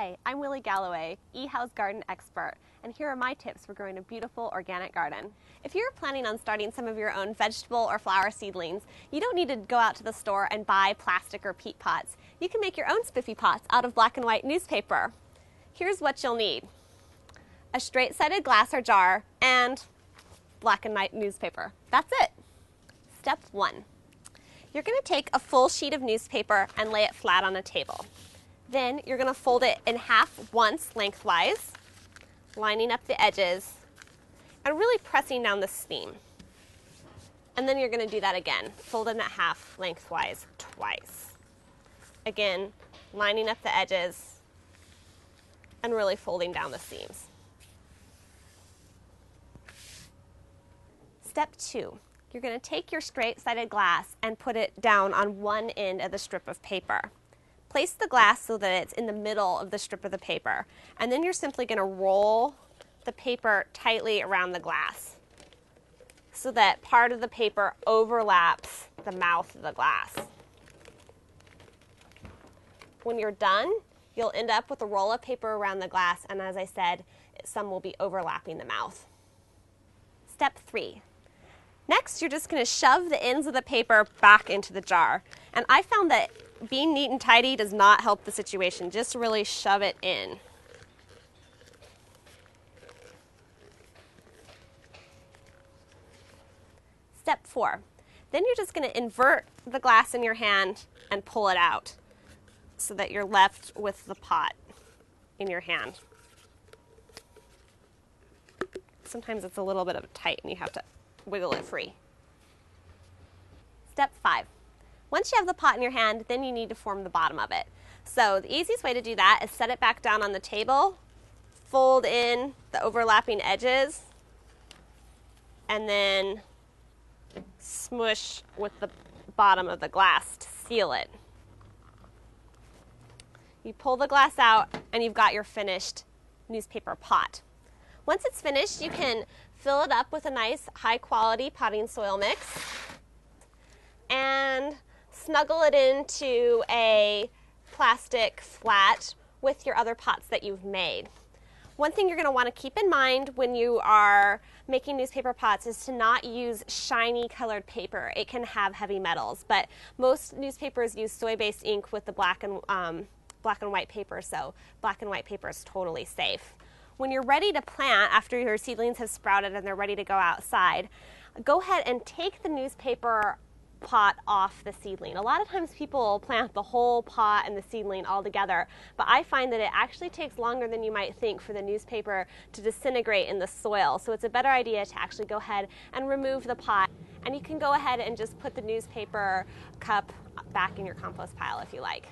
Hi, I'm Willie Galloway, eHouse garden expert, and here are my tips for growing a beautiful organic garden. If you're planning on starting some of your own vegetable or flower seedlings, you don't need to go out to the store and buy plastic or peat pots. You can make your own spiffy pots out of black and white newspaper. Here's what you'll need: a straight-sided glass or jar and black and white newspaper. That's it. Step 1. You're going to take a full sheet of newspaper and lay it flat on a table. Then you're going to fold it in half once lengthwise, lining up the edges, and really pressing down the seam. And then you're going to do that again, folding it half lengthwise twice. Again, lining up the edges and really folding down the seams. Step 2. You're going to take your straight-sided glass and put it down on one end of the strip of paper. Place the glass so that it's in the middle of the strip of the paper, and then you're simply going to roll the paper tightly around the glass so that part of the paper overlaps the mouth of the glass. When you're done, you'll end up with a roll of paper around the glass, and as I said, some will be overlapping the mouth. Step 3. Next, you're just going to shove the ends of the paper back into the jar. And I found that being neat and tidy does not help the situation. Just really shove it in. Step 4. Then you're just going to invert the glass in your hand and pull it out so that you're left with the pot in your hand. Sometimes it's a little bit of tight and you have to wiggle it free. Step 5. Once you have the pot in your hand, then you need to form the bottom of it. So the easiest way to do that is set it back down on the table, fold in the overlapping edges, and then smush with the bottom of the glass to seal it. You pull the glass out and you've got your finished newspaper pot. Once it's finished, you can fill it up with a nice high-quality potting soil mix and snuggle it into a plastic flat with your other pots that you've made. One thing you're going to want to keep in mind when you are making newspaper pots is to not use shiny colored paper. It can have heavy metals, but most newspapers use soy-based ink with the black and white paper, so black and white paper is totally safe. When you're ready to plant, after your seedlings have sprouted and they're ready to go outside, go ahead and take the newspaper pot off the seedling. A lot of times people plant the whole pot and the seedling all together, but I find that it actually takes longer than you might think for the newspaper to disintegrate in the soil. So it's a better idea to actually go ahead and remove the pot. And you can go ahead and just put the newspaper cup back in your compost pile if you like.